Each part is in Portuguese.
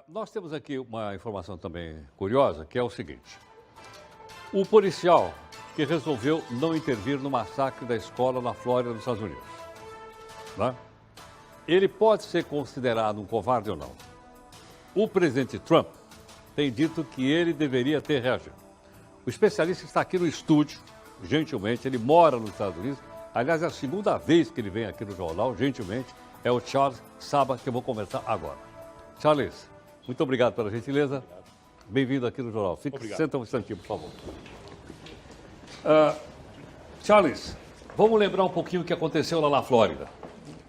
Nós temos aqui uma informação também curiosa, que é o seguinte. O policial que resolveu não intervir no massacre da escola na Flórida, nos Estados Unidos, né? Ele pode ser considerado um covarde ou não. O presidente Trump tem dito que ele deveria ter reagido. O especialista está aqui no estúdio, gentilmente, ele mora nos Estados Unidos. Aliás, é a segunda vez que ele vem aqui no jornal, gentilmente, é o Charles Saba, que eu vou conversar agora. Charles, muito obrigado pela gentileza. Bem-vindo aqui no jornal. Senta um instantinho, por favor. Charles, vamos lembrar um pouquinho o que aconteceu lá na Flórida.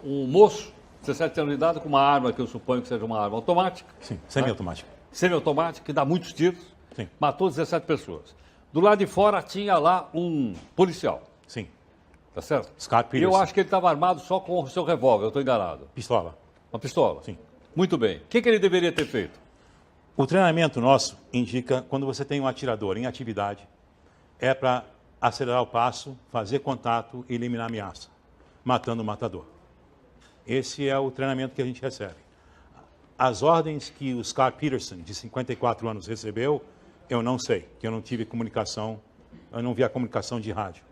Um moço, 17 anos de idade, com uma arma que eu suponho que seja uma arma automática. Sim, semiautomática. Semiautomática, que dá muitos tiros. Sim. Matou 17 pessoas. Do lado de fora tinha lá um policial. Sim. Tá certo? Scott E Peterson. eu acho que ele estava armado só com o seu revólver, eu estou enganado. Pistola. Uma pistola? Sim. Muito bem. O que ele deveria ter feito? O treinamento nosso indica, quando você tem um atirador em atividade, é para acelerar o passo, fazer contato e eliminar a ameaça, matando o matador. Esse é o treinamento que a gente recebe. As ordens que o Scott Peterson, de 54 anos, recebeu, eu não sei, que eu não tive comunicação, eu não vi a comunicação de rádio.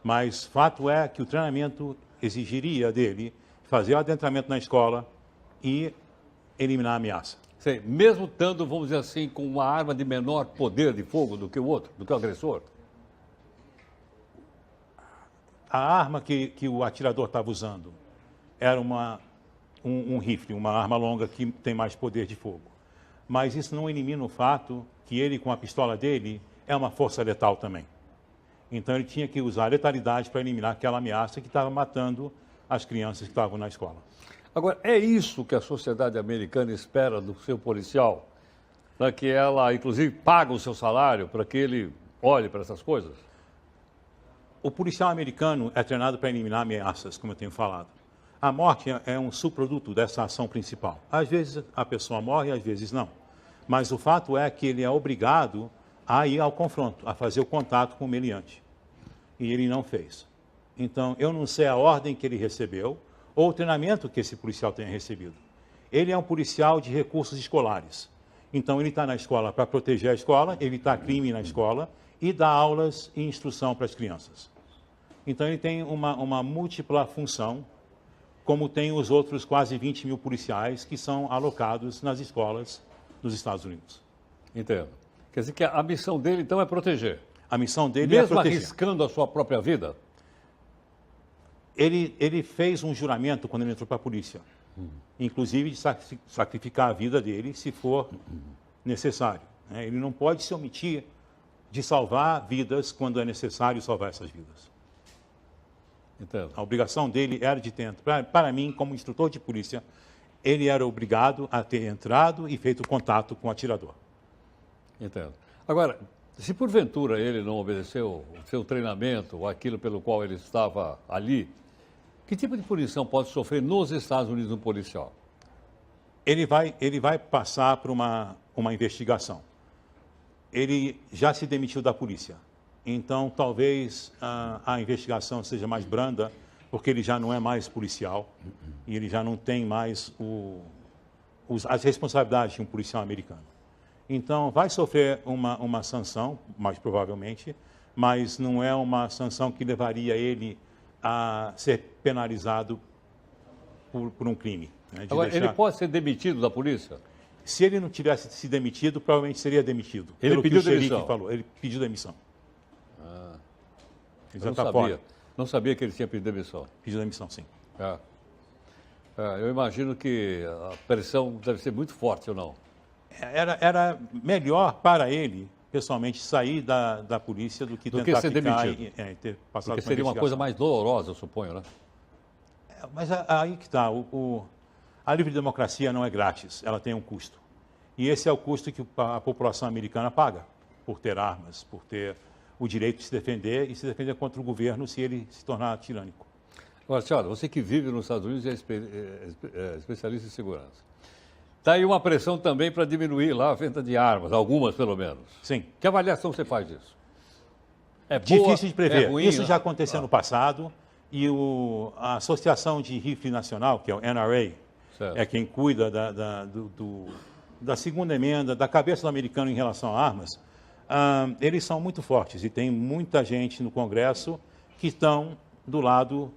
Mas fato é que o treinamento exigiria dele fazer o adentramento na escola e eliminar a ameaça. Sei, mesmo estando, vamos dizer assim, com uma arma de menor poder de fogo do que o outro, do que o agressor? A arma que o atirador estava usando era um rifle, uma arma longa que tem mais poder de fogo. Mas isso não elimina o fato que ele, com a pistola dele, é uma força letal também. Então ele tinha que usar a letalidade para eliminar aquela ameaça que estava matando as crianças que estavam na escola. Agora, é isso que a sociedade americana espera do seu policial? Para que ela, inclusive, pague o seu salário, para que ele olhe para essas coisas? O policial americano é treinado para eliminar ameaças, como eu tenho falado. A morte é um subproduto dessa ação principal. Às vezes a pessoa morre, às vezes não. Mas o fato é que ele é obrigado a ir ao confronto, a fazer o contato com o meliante. E ele não fez. Então, eu não sei a ordem que ele recebeu ou o treinamento que esse policial tenha recebido. Ele é um policial de recursos escolares. Então, ele está na escola para proteger a escola, evitar crime na escola e dar aulas e instrução para as crianças. Então, ele tem uma múltipla função, como tem os outros quase 20 mil policiais que são alocados nas escolas dos Estados Unidos. Entendo. Quer dizer que a missão dele, então, é proteger. A missão dele é Mesmo proteger. arriscando a sua própria vida? Ele fez um juramento quando ele entrou para a polícia. Inclusive de sacrificar a vida dele se for necessário. Ele não pode se omitir de salvar vidas quando é necessário salvar essas vidas. Entendo. A obrigação dele era de ter, para mim, como instrutor de polícia, ele era obrigado a ter entrado e feito contato com o atirador. Entendo. Agora, se porventura ele não obedeceu o seu treinamento ou aquilo pelo qual ele estava ali, que tipo de punição pode sofrer nos Estados Unidos um policial? Ele vai passar por uma investigação. Ele já se demitiu da polícia. Então, talvez a investigação seja mais branda, porque ele já não é mais policial e ele já não tem mais as responsabilidades de um policial americano. Então, vai sofrer uma sanção, mais provavelmente, mas não é uma sanção que levaria ele a ser penalizado por um crime. Né, Agora, ele pode ser demitido da polícia? Se ele não tivesse se demitido, provavelmente seria demitido. Ele pelo pediu que o xerife demissão? falou. Ele pediu demissão. Ele já Eu está não fora. sabia. Não sabia que ele tinha pedido demissão. Pediu demissão, sim. Eu imagino que a pressão deve ser muito forte, ou não? Era melhor para ele, pessoalmente, sair da polícia do que Do que tentar ser ficar demitido. e ter passado Porque por seria uma coisa investigação. mais dolorosa, eu suponho, né? Mas aí que está. A livre democracia não é grátis, ela tem um custo. E esse é o custo que a população americana paga por ter armas, por ter o direito de se defender e se defender contra o governo se ele se tornar tirânico. Agora, senhora, você que vive nos Estados Unidos e é especialista em segurança. Está aí uma pressão também para diminuir lá a venda de armas, algumas pelo menos. Sim. Que avaliação você faz disso? É boa, Difícil de prever. é ruim, Isso né? já aconteceu no passado e a Associação de Rifle Nacional, que é o NRA, Certo. é quem cuida da segunda emenda, da cabeça do americano em relação a armas, eles são muito fortes e tem muita gente no Congresso que estão do lado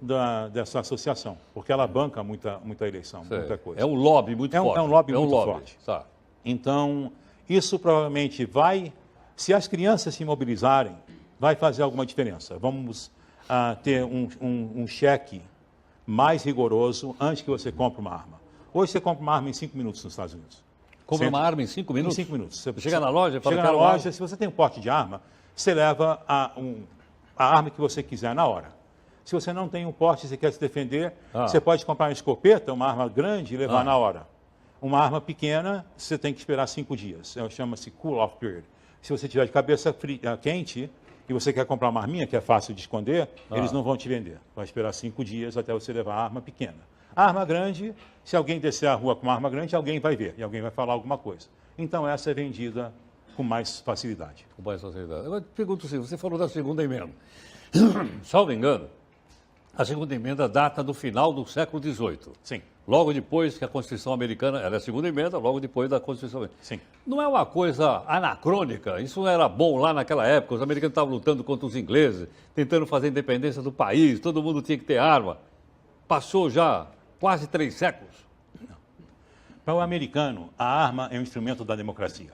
dessa associação, porque ela banca muita eleição, Sei. muita coisa. É um lobby muito forte. É um lobby muito forte. Tá. Então, isso provavelmente vai, se as crianças se mobilizarem, vai fazer alguma diferença. Vamos ter um cheque mais rigoroso antes que você compre uma arma. Hoje você compra uma arma em 5 minutos nos Estados Unidos. Compra uma arma em 5 minutos? Em 5 minutos. Você chega na loja, fala, chega na loja, se você tem um porte de arma, você leva a arma que você quiser na hora. Se você não tem um porte e você quer se defender, você pode comprar uma escopeta, uma arma grande e levar na hora. Uma arma pequena, você tem que esperar 5 dias. Chama-se cool-off period. Se você tiver de cabeça quente e você quer comprar uma arminha, que é fácil de esconder, eles não vão te vender. Vai esperar 5 dias até você levar a arma pequena. A arma grande, se alguém descer a rua com uma arma grande, alguém vai ver e alguém vai falar alguma coisa. Então, essa é vendida com mais facilidade. Com mais facilidade. Agora, pergunto se você falou da segunda emenda. Salvo engano, a segunda emenda data do final do século XVIII. Sim. Logo depois que a Constituição Americana, ela é a segunda emenda, logo depois da Constituição Americana. Sim. Não é uma coisa anacrônica? Isso era bom lá naquela época, os americanos estavam lutando contra os ingleses, tentando fazer a independência do país, todo mundo tinha que ter arma. Passou já quase 3 séculos. Para o americano, a arma é um instrumento da democracia.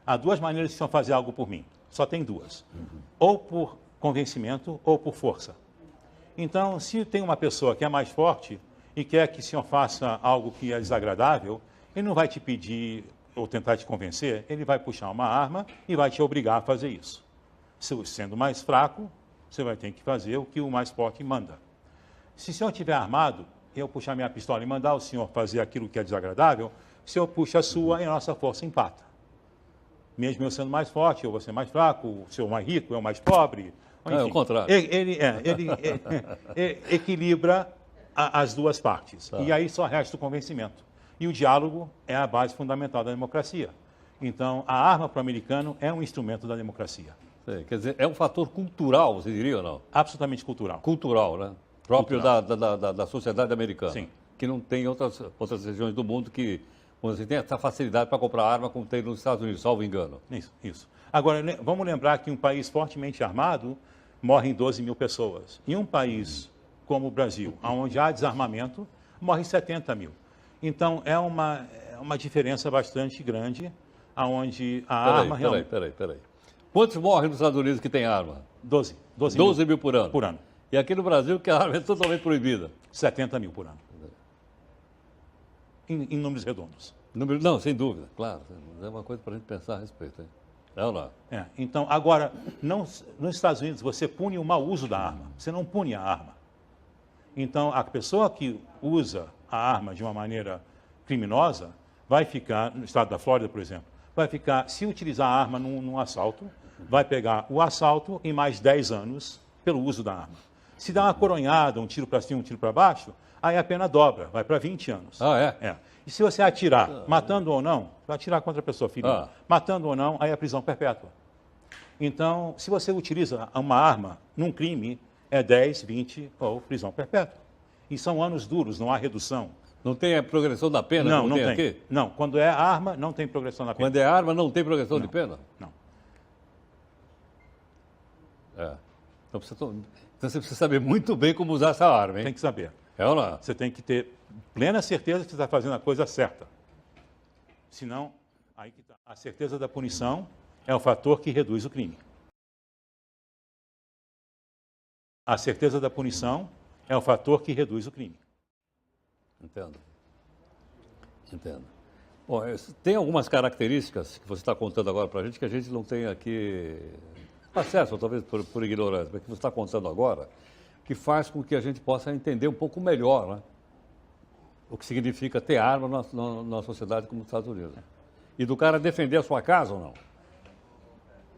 Há 2 maneiras de se fazer algo por mim. Só tem 2. Ou por convencimento ou por força. Então, se tem uma pessoa que é mais forte e quer que o senhor faça algo que é desagradável, ele não vai te pedir ou tentar te convencer, ele vai puxar uma arma e vai te obrigar a fazer isso. Sendo mais fraco, você vai ter que fazer o que o mais forte manda. Se o senhor estiver armado, eu puxar minha pistola e mandar o senhor fazer aquilo que é desagradável, o senhor puxa a sua e a nossa força empata. Mesmo eu sendo mais forte, eu vou ser mais fraco, o senhor mais rico, eu mais pobre. Enfim, É o contrário. Ele equilibra as 2 partes. E aí só resta o convencimento. E o diálogo é a base fundamental da democracia. Então, a arma para o americano é um instrumento da democracia. Sei, quer dizer, é um fator cultural, você diria ou não? Absolutamente cultural. Cultural, né? Próprio da sociedade americana. Sim. Que não tem outras regiões do mundo que você tem essa facilidade para comprar arma como tem nos Estados Unidos, salvo engano. Isso. Agora, vamos lembrar que um país fortemente armado morrem 12 mil pessoas. Em um país como o Brasil, onde há desarmamento, morrem 70 mil. Então, é uma diferença bastante grande, onde a arma realmente... Peraí. Quantos morrem nos Estados Unidos que tem arma? 12 mil por ano. Por ano. E aqui no Brasil, que a arma é totalmente proibida. 70 mil por ano. Em números redondos. Não, sem dúvida, claro. É uma coisa para a gente pensar a respeito. Hein? É ou não? Então, agora, nos Estados Unidos, você pune o mau uso da arma. Você não pune a arma. Então, a pessoa que usa a arma de uma maneira criminosa vai ficar, no estado da Flórida, por exemplo, vai ficar, se utilizar a arma num assalto, vai pegar o assalto e mais 10 anos pelo uso da arma. Se dá uma coronhada, um tiro para cima, um tiro para baixo, aí a pena dobra, vai para 20 anos. E se você atirar, matando ou não, vai atirar contra a pessoa ferida, matando ou não, aí é prisão perpétua. Então, se você utiliza uma arma num crime, é 10, 20 ou prisão perpétua. E são anos duros, não há redução. Não tem a progressão da pena? Não tem. Aqui? Não, quando é arma, não tem progressão da pena. Quando é arma, não tem progressão de pena? Não. Então você precisa saber muito bem como usar essa arma, hein? Tem que saber. É ou não? Você tem que ter plena certeza que você está fazendo a coisa certa. Senão, aí que tá. A certeza da punição é o fator que reduz o crime. A certeza da punição é o fator que reduz o crime. Entendo. Bom, tem algumas características que você está contando agora para a gente que a gente não tem aqui acesso, ou talvez por ignorância, mas que você está contando agora, que faz com que a gente possa entender um pouco melhor, né? O que significa ter arma na sociedade como os Estados Unidos. E do cara defender a sua casa ou não?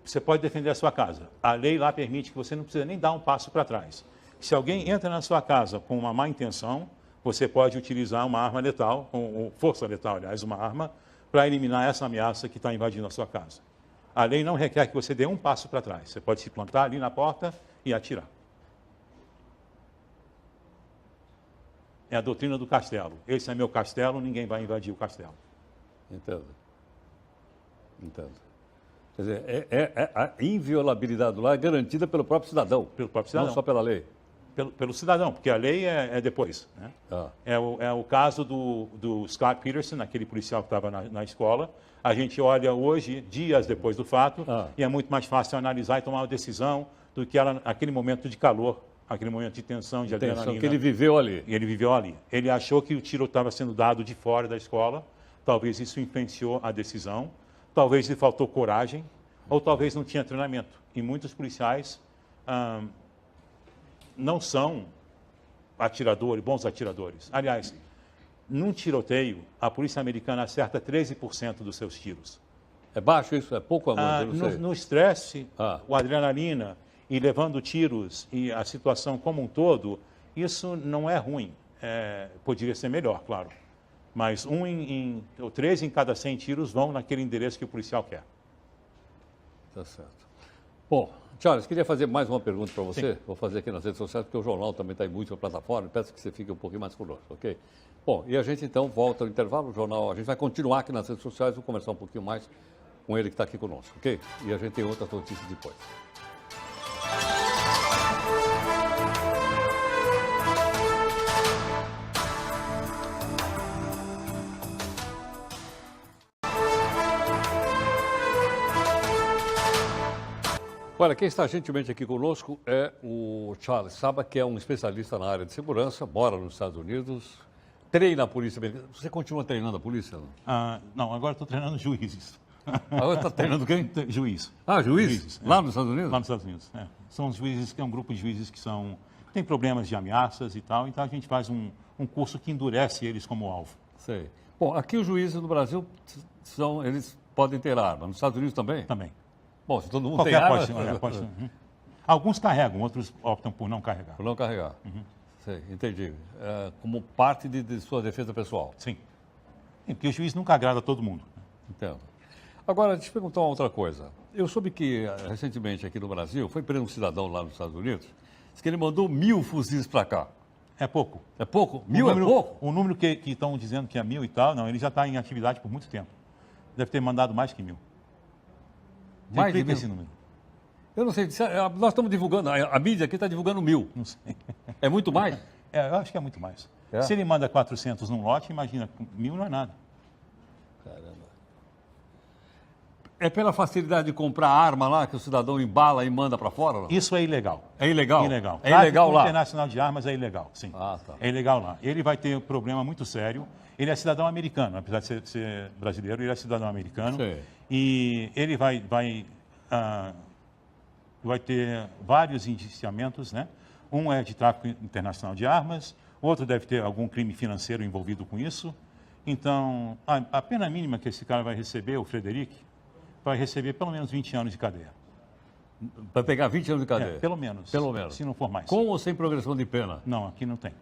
Você pode defender a sua casa. A lei lá permite que você não precisa nem dar um passo para trás. Se alguém entra na sua casa com uma má intenção, você pode utilizar uma arma letal, ou força letal, aliás, uma arma, para eliminar essa ameaça que está invadindo a sua casa. A lei não requer que você dê um passo para trás. Você pode se plantar ali na porta e atirar. É a doutrina do castelo. Esse é meu castelo, ninguém vai invadir o castelo. Entendo. Entendo. Quer dizer, a inviolabilidade do lar é garantida pelo próprio cidadão. Pelo próprio cidadão. Não só pela lei. Pelo cidadão, porque a lei é depois. Né? Ah. É o caso do Scott Peterson, aquele policial que estava na escola. A gente olha hoje, dias depois do fato, e é muito mais fácil analisar e tomar uma decisão do que aquele momento de calor, aquele momento de tensão, de adrenalina. Que ele viveu ali. E ele viveu ali. Ele achou que o tiro estava sendo dado de fora da escola, talvez isso influenciou a decisão, talvez lhe faltou coragem, ou talvez não tinha treinamento. E muitos policiais não são atiradores, bons atiradores. Aliás, num tiroteio, a polícia americana acerta 13% dos seus tiros. É baixo isso? É pouco, amor? No estresse, o adrenalina e levando tiros e a situação como um todo, isso não é ruim. Poderia ser melhor, claro. Mas 13 em cada 100 tiros vão naquele endereço que o policial quer. Tá certo. Bom, Charles, queria fazer mais uma pergunta para você. Sim. Vou fazer aqui nas redes sociais, porque o jornal também está em muitas plataformas. Peço que você fique um pouquinho mais conosco, ok? Bom, e a gente então volta ao intervalo. O jornal, a gente vai continuar aqui nas redes sociais. Vou conversar um pouquinho mais com ele que está aqui conosco, ok? E a gente tem outras notícias depois. Olha, quem está gentilmente aqui conosco é o Charles Saba, que é um especialista na área de segurança, mora nos Estados Unidos, treina a polícia americana. Você continua treinando a polícia? Não, agora estou treinando juízes. Agora está treinando quem? Juiz. Juiz? Lá nos Estados Unidos? Lá nos Estados Unidos, São os juízes, que é um grupo de juízes que tem problemas de ameaças e tal, então a gente faz um curso que endurece eles como alvo. Sei. Bom, aqui os juízes no Brasil, eles podem ter arma. Nos Estados Unidos também? Também. Bom, se todo mundo Qualquer tem arma... pode. Alguns carregam, outros optam por não carregar. Por não carregar. Sei, entendi. Como parte de sua defesa pessoal. Sim. Porque o juiz nunca agrada a todo mundo. Entendo. Agora, deixa eu perguntar uma outra coisa. Eu soube que, recentemente, aqui no Brasil, foi preso um cidadão lá nos Estados Unidos, disse que ele mandou 1000 fuzis para cá. É pouco. É pouco? 1000 é pouco? O número que estão dizendo que é 1000 e tal, não, ele já está em atividade por muito tempo. Deve ter mandado mais que 1000. Mais de 1000? Esse número. Eu não sei, nós estamos divulgando, a mídia aqui está divulgando 1000. Não sei. É muito mais? Eu acho que é muito mais. Se ele manda 400 num lote, imagina, 1000 não é nada. Caramba. É pela facilidade de comprar arma lá que o cidadão embala e manda para fora? Não? Isso é ilegal. É ilegal? Ilegal. É ilegal lá? O internacional de armas é ilegal, sim. Tá. É ilegal lá. Ele vai ter um problema muito sério. Ele é cidadão americano, apesar de ser brasileiro, ele é cidadão americano. Sim. E ele vai ter vários indiciamentos, né? Um é de tráfico internacional de armas, outro deve ter algum crime financeiro envolvido com isso. Então, a pena mínima que esse cara vai receber, o Frederic, vai receber pelo menos 20 anos de cadeia. Vai pegar 20 anos de cadeia? Pelo menos. Pelo menos. Se não for mais. Com ou sem progressão de pena? Não, aqui não tem.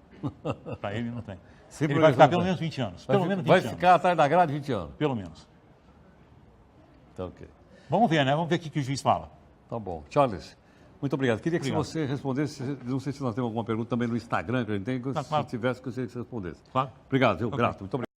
Para ele não tem. Sem ele vai progressão ficar de pelo pena. menos 20 anos. Vai ficar atrás da grade 20 anos? Pelo menos. Tá ok. Vamos ver, né? Vamos ver o que o juiz fala. Tá bom. Charles, muito obrigado. Queria que Obrigado. você respondesse, não sei se nós temos alguma pergunta também no Instagram, que a gente tem, Tá, se claro. tivesse, que você respondesse. Claro. Obrigado, viu? Grato. Muito obrigado.